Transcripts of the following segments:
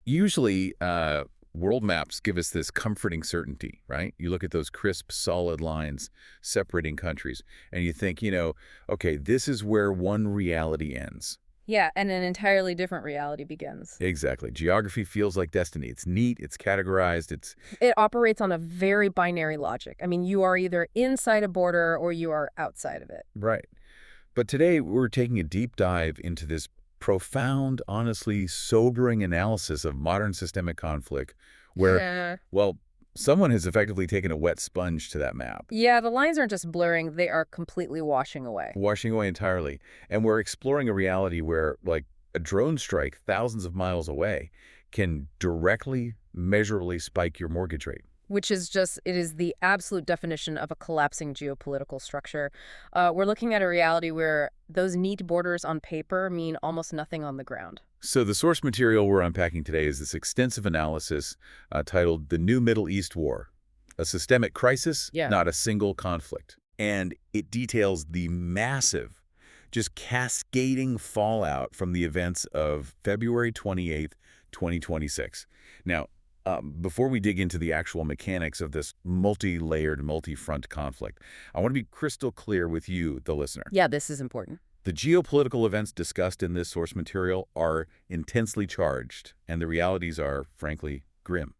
Usually, world maps give us this comforting certainty, right? You look at those crisp, solid lines separating countries, and you think, okay, this is where one reality ends. Yeah, and an entirely different reality begins. Exactly. Geography feels like destiny. It's neat, it's categorized, it's It operates on a very binary logic. I mean, you are either inside a border or you are outside of it. right. But today, we're taking a deep dive into this profound, honestly sobering analysis of modern systemic conflict where, Yeah. well, someone has effectively taken a wet sponge to that map, Yeah, the lines aren't just blurring, they are completely washing away. washing away entirely. And we're exploring a reality where, like, a drone strike thousands of miles away can directly, measurably spike your mortgage rate. Which is just, it is the absolute definition of a collapsing geopolitical structure. We're looking at a reality where those neat borders on paper mean almost nothing on the ground. So the source material we're unpacking today is this extensive analysis titled The New Middle East War, a systemic crisis, Yeah. not a single conflict. And it details the massive, just cascading fallout from the events of February 28th, 2026. Now, before we dig into the actual mechanics of this multi-layered, multi-front conflict, I want to be crystal clear with you, the listener. Yeah, this is important. The geopolitical events discussed in this source material are intensely charged, and the realities are, frankly, grim.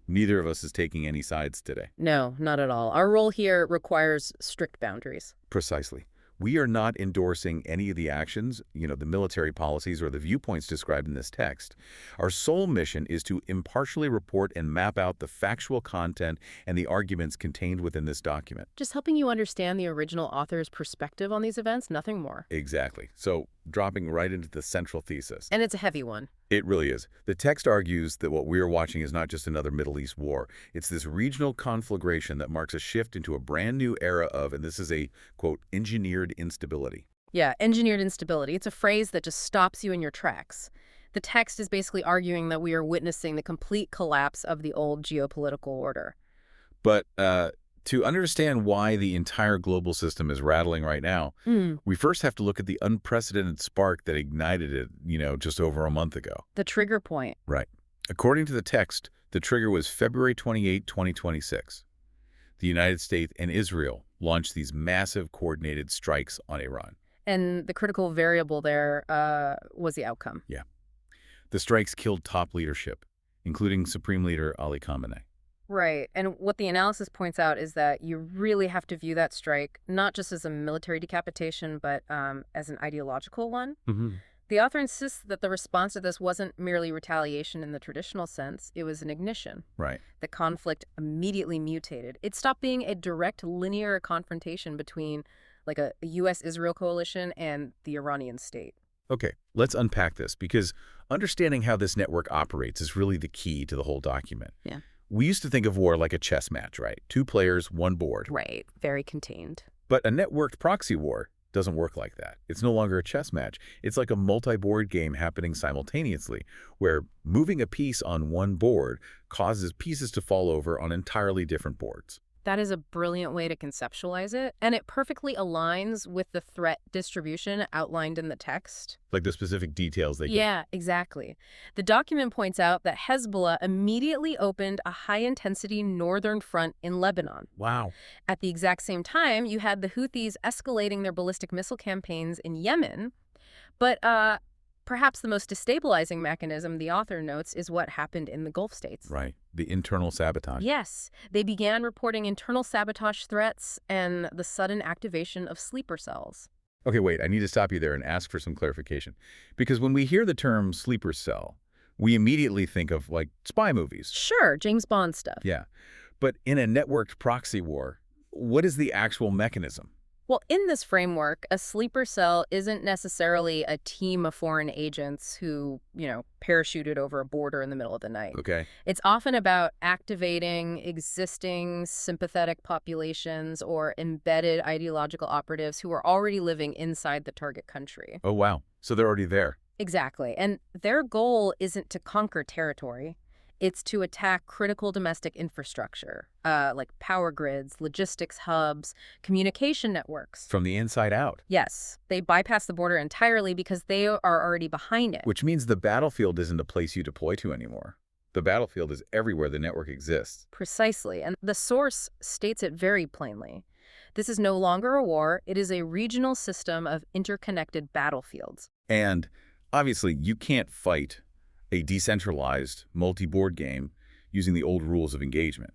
Neither of us is taking any sides today. No, not at all. Our role here requires strict boundaries. Precisely. We are not endorsing any of the actions, the military policies or the viewpoints described in this text. Our sole mission is to impartially report and map out the factual content and the arguments contained within this document. Just helping you understand the original author's perspective on these events, nothing more. Exactly. So, dropping right into the central thesis. And it's a heavy one. It really is. The text argues that what we're watching is not just another Middle East war. It's this regional conflagration that marks a shift into a brand new era of, and this is a, quote, engineered instability. Yeah, engineered instability. It's a phrase that just stops you in your tracks. The text is basically arguing that we are witnessing the complete collapse of the old geopolitical order. But to understand why the entire global system is rattling right now, we first have to look at the unprecedented spark that ignited it, just over a month ago. The trigger point. Right. According to the text, the trigger was February 28, 2026. The United States and Israel launched these massive coordinated strikes on Iran. And the critical variable there was the outcome. Yeah. The strikes killed top leadership, including Supreme Leader Ali Khamenei. Right. And what the analysis points out is that you really have to view that strike not just as a military decapitation, but as an ideological one. The author insists that the response to this wasn't merely retaliation in the traditional sense. It was an ignition. Right. The conflict immediately mutated. It stopped being a direct linear confrontation between like a U.S.-Israel coalition and the Iranian state. Okay, let's unpack this because understanding how this network operates is really the key to the whole document. Yeah. We used to think of war like a chess match, right? 2 players, 1 board. Right. Very contained. But a networked proxy war doesn't work like that. It's no longer a chess match. It's like a multi-board game happening simultaneously, where moving a piece on one board causes pieces to fall over on entirely different boards. That is a brilliant way to conceptualize it, and it perfectly aligns with the threat distribution outlined in the text. Like the specific details they give. Yeah, exactly. The document points out that Hezbollah immediately opened a high-intensity northern front in Lebanon. Wow. At the exact same time, you had the Houthis escalating their ballistic missile campaigns in Yemen. But perhaps the most destabilizing mechanism, the author notes, is what happened in the Gulf states. Right. The internal sabotage. Yes. They began reporting internal sabotage threats and the sudden activation of sleeper cells. Okay, wait, I need to stop you there and ask for some clarification. Because when we hear the term sleeper cell, we immediately think of, like, spy movies. Sure, James Bond stuff. Yeah. But in a networked proxy war, what is the actual mechanism? Well, in this framework, a sleeper cell isn't necessarily a team of foreign agents who, parachuted over a border in the middle of the night. Okay. It's often about activating existing sympathetic populations or embedded ideological operatives who are already living inside the target country. Oh, wow. So they're already there. Exactly. And their goal isn't to conquer territory. It's to attack critical domestic infrastructure, like power grids, logistics hubs, communication networks. From the inside out. Yes, they bypass the border entirely because they are already behind it. Which means the battlefield isn't a place you deploy to anymore. The battlefield is everywhere the network exists. Precisely, and the source states it very plainly. This is no longer a war, it is a regional system of interconnected battlefields. And obviously, you can't fight a decentralized, multi-board game using the old rules of engagement.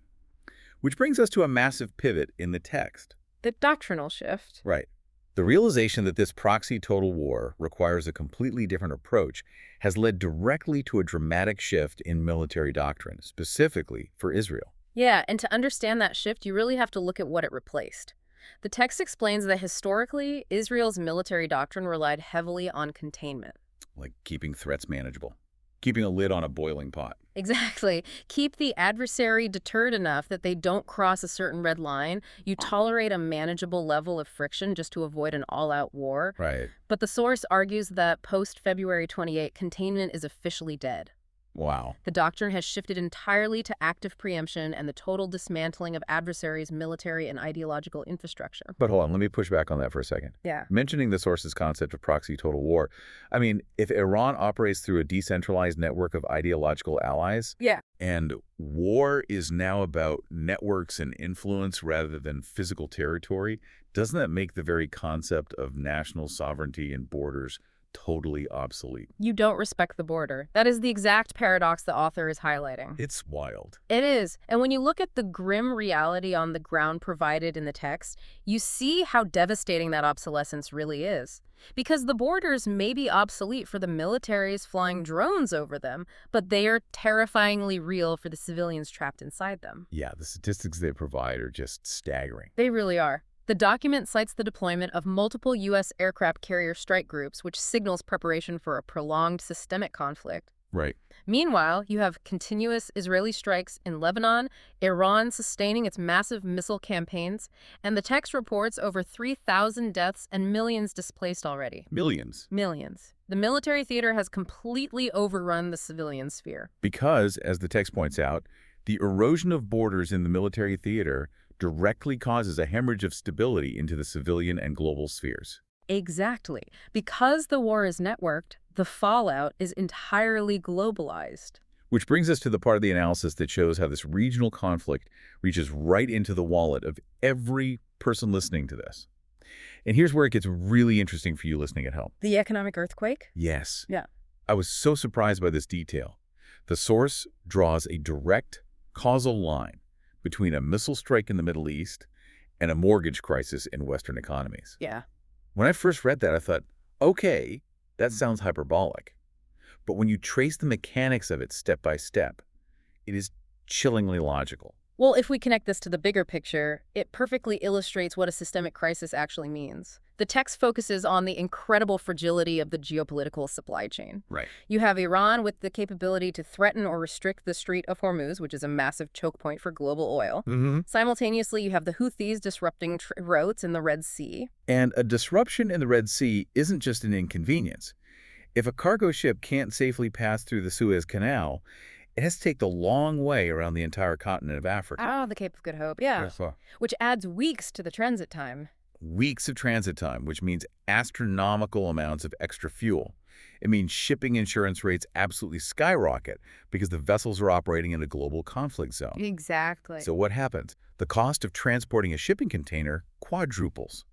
Which brings us to a massive pivot in the text. The doctrinal shift. Right. The realization that this proxy total war requires a completely different approach has led directly to a dramatic shift in military doctrine, specifically for Israel. Yeah, and to understand that shift, you really have to look at what it replaced. The text explains that historically, Israel's military doctrine relied heavily on containment. Like keeping threats manageable. Keeping a lid on a boiling pot. Exactly. Keep the adversary deterred enough that they don't cross a certain red line. You tolerate a manageable level of friction just to avoid an all-out war. Right. But the source argues that post-February 28, containment is officially dead. Wow. The doctrine has shifted entirely to active preemption and the total dismantling of adversaries' military and ideological infrastructure. But hold on, let me push back on that for a second. Yeah. Mentioning the source's concept of proxy total war, I mean, if Iran operates through a decentralized network of ideological allies, Yeah. and war is now about networks and influence rather than physical territory, doesn't that make the very concept of national sovereignty and borders totally obsolete? You don't respect the border. That is the exact paradox the author is highlighting. It's wild. It is. And when you look at the grim reality on the ground provided in the text, you see how devastating that obsolescence really is. Because the borders may be obsolete for the militaries flying drones over them, but they are terrifyingly real for the civilians trapped inside them. Yeah, the statistics they provide are just staggering. They really are. The document cites the deployment of multiple U.S. aircraft carrier strike groups, which signals preparation for a prolonged systemic conflict. Right. Meanwhile, you have continuous Israeli strikes in Lebanon, Iran sustaining its massive missile campaigns, and the text reports over 3,000 deaths and millions displaced already. Millions. Millions. The military theater has completely overrun the civilian sphere. Because, as the text points out, the erosion of borders in the military theater directly causes a hemorrhage of stability into the civilian and global spheres. Exactly. Because the war is networked, the fallout is entirely globalized. Which brings us to the part of the analysis that shows how this regional conflict reaches right into the wallet of every person listening to this. And here's where it gets really interesting for you listening at home. The economic earthquake? Yes. Yeah. I was so surprised by this detail. The source draws a direct causal line between a missile strike in the Middle East and a mortgage crisis in Western economies. Yeah. When I first read that, I thought, okay, that sounds hyperbolic. But when you trace the mechanics of it step by step, it is chillingly logical. Well, if we connect this to the bigger picture, it perfectly illustrates what a systemic crisis actually means. The text focuses on the incredible fragility of the geopolitical supply chain. Right. You have Iran with the capability to threaten or restrict the Strait of Hormuz, which is a massive choke point for global oil. Simultaneously, you have the Houthis disrupting routes in the Red Sea. And a disruption in the Red Sea isn't just an inconvenience. If a cargo ship can't safely pass through the Suez Canal, it has to take the long way around the entire continent of Africa. Ah, the Cape of Good Hope, yeah. Which adds weeks to the transit time. Weeks of transit time, which means astronomical amounts of extra fuel. It means shipping insurance rates absolutely skyrocket because the vessels are operating in a global conflict zone. Exactly. So what happens? The cost of transporting a shipping container quadruples.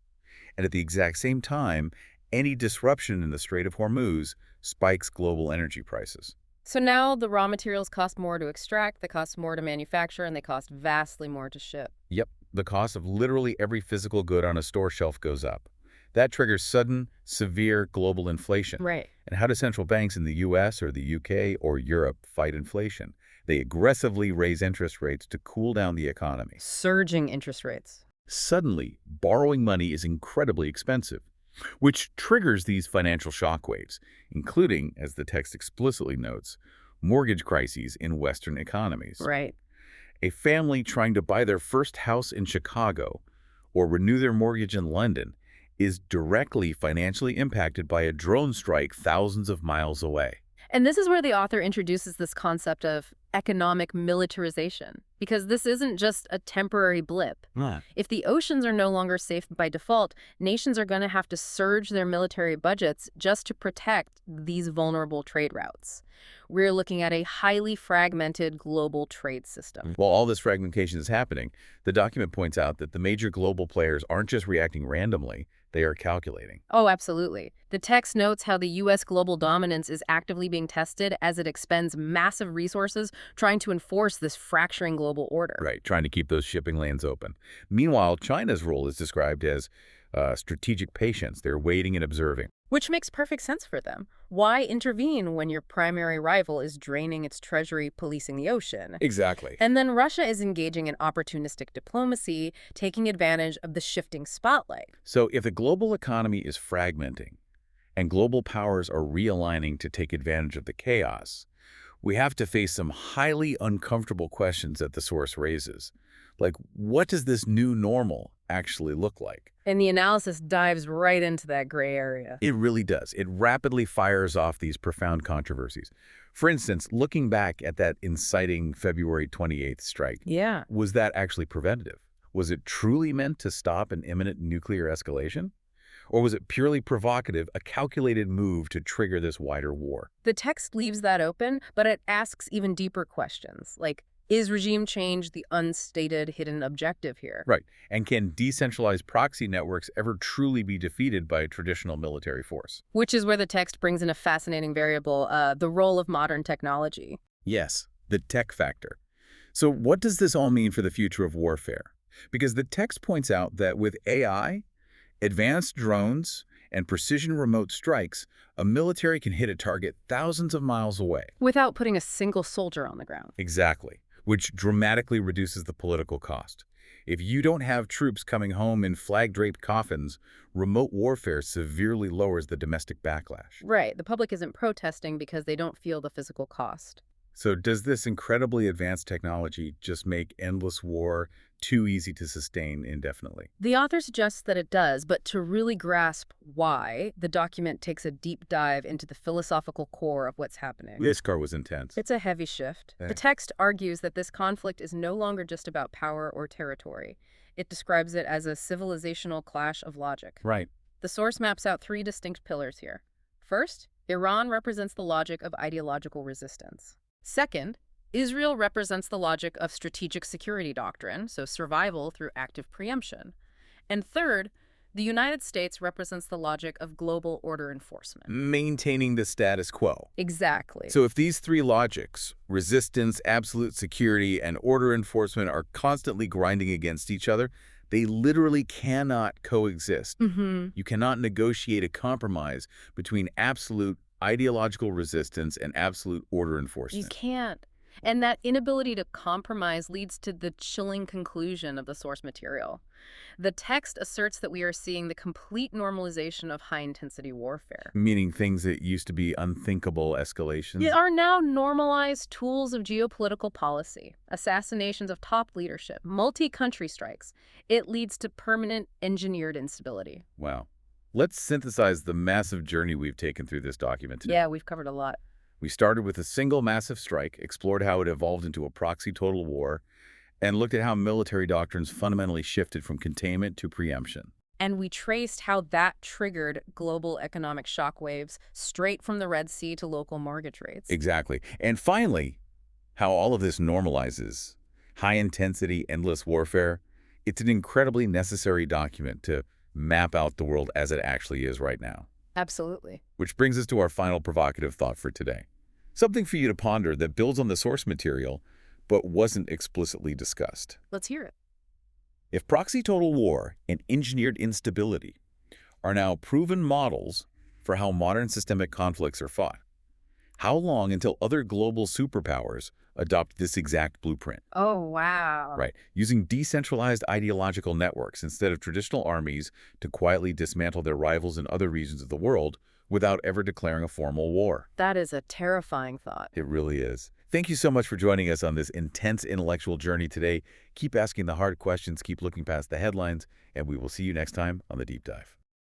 And at the exact same time, any disruption in the Strait of Hormuz spikes global energy prices. So now the raw materials cost more to extract, they cost more to manufacture, and they cost vastly more to ship. Yep, the cost of literally every physical good on a store shelf goes up. That triggers sudden, severe global inflation. Right. And how do central banks in the US or the UK or Europe fight inflation? They aggressively raise interest rates to cool down the economy. Surging interest rates. Suddenly, borrowing money is incredibly expensive, which triggers these financial shockwaves, including, as the text explicitly notes, mortgage crises in Western economies. Right. A family trying to buy their first house in Chicago or renew their mortgage in London is directly financially impacted by a drone strike thousands of miles away. And this is where the author introduces this concept of economic militarization, because this isn't just a temporary blip. If the oceans are no longer safe by default, nations are going to have to surge their military budgets just to protect these vulnerable trade routes. We're looking at a highly fragmented global trade system. While all this fragmentation is happening, the document points out that the major global players aren't just reacting randomly, they are calculating. Oh, absolutely. The text notes how the U.S. global dominance is actively being tested as it expends massive resources trying to enforce this fracturing global order. Right, trying to keep those shipping lanes open. Meanwhile, China's role is described as strategic patience. They're waiting and observing. Which makes perfect sense for them. Why intervene when your primary rival is draining its treasury, policing the ocean? Exactly. And then Russia is engaging in opportunistic diplomacy, taking advantage of the shifting spotlight. So if the global economy is fragmenting and global powers are realigning to take advantage of the chaos, we have to face some highly uncomfortable questions that the source raises. Like, what does this new normal actually look like? And the analysis dives right into that gray area. It really does. It rapidly fires off these profound controversies. For instance, looking back at that inciting February 28th strike, Yeah. was that actually preventative? Was it truly meant to stop an imminent nuclear escalation? Or was it purely provocative, a calculated move to trigger this wider war? The text leaves that open, but it asks even deeper questions, like, is regime change the unstated hidden objective here? Right. And can decentralized proxy networks ever truly be defeated by a traditional military force? Which is where the text brings in a fascinating variable, the role of modern technology. Yes, the tech factor. So what does this all mean for the future of warfare? Because the text points out that with AI, advanced drones, and precision remote strikes, a military can hit a target thousands of miles away. Without putting a single soldier on the ground. Exactly, which dramatically reduces the political cost. If you don't have troops coming home in flag-draped coffins, remote warfare severely lowers the domestic backlash. Right. The public isn't protesting because they don't feel the physical cost. So does this incredibly advanced technology just make endless war too easy to sustain indefinitely? The author suggests that it does, but to really grasp why, the document takes a deep dive into the philosophical core of what's happening. This car was intense. It's a heavy shift. Okay. The text argues that this conflict is no longer just about power or territory. It describes it as a civilizational clash of logic. Right. The source maps out three distinct pillars here. First, Iran represents the logic of ideological resistance. Second, Israel represents the logic of strategic security doctrine, so survival through active preemption. And third, the United States represents the logic of global order enforcement. Maintaining the status quo. Exactly. So if these three logics, resistance, absolute security, and order enforcement, are constantly grinding against each other, they literally cannot coexist. You cannot negotiate a compromise between absolute ideological resistance and absolute order enforcement. You can't. And that inability to compromise leads to the chilling conclusion of the source material. The text asserts that we are seeing the complete normalization of high-intensity warfare. Meaning things that used to be unthinkable escalations? Are now normalized tools of geopolitical policy, assassinations of top leadership, multi-country strikes. It leads to permanent engineered instability. Wow. Let's synthesize the massive journey we've taken through this document today. Yeah, we've covered a lot. We started with a single massive strike, explored how it evolved into a proxy total war, and looked at how military doctrines fundamentally shifted from containment to preemption. And we traced how that triggered global economic shockwaves straight from the Red Sea to local mortgage rates. Exactly. And finally, how all of this normalizes high-intensity, endless warfare. It's an incredibly necessary document to map out the world as it actually is right now. Absolutely. Which brings us to our final provocative thought for today. Something for you to ponder that builds on the source material, but wasn't explicitly discussed. Let's hear it. If proxy total war and engineered instability are now proven models for how modern systemic conflicts are fought, how long until other global superpowers adopt this exact blueprint? Oh, wow. Right, using decentralized ideological networks instead of traditional armies to quietly dismantle their rivals in other regions of the world without ever declaring a formal war. That is a terrifying thought. It really is. Thank you so much for joining us on this intense intellectual journey today. Keep asking the hard questions, keep looking past the headlines, and we will see you next time on The Deep Dive.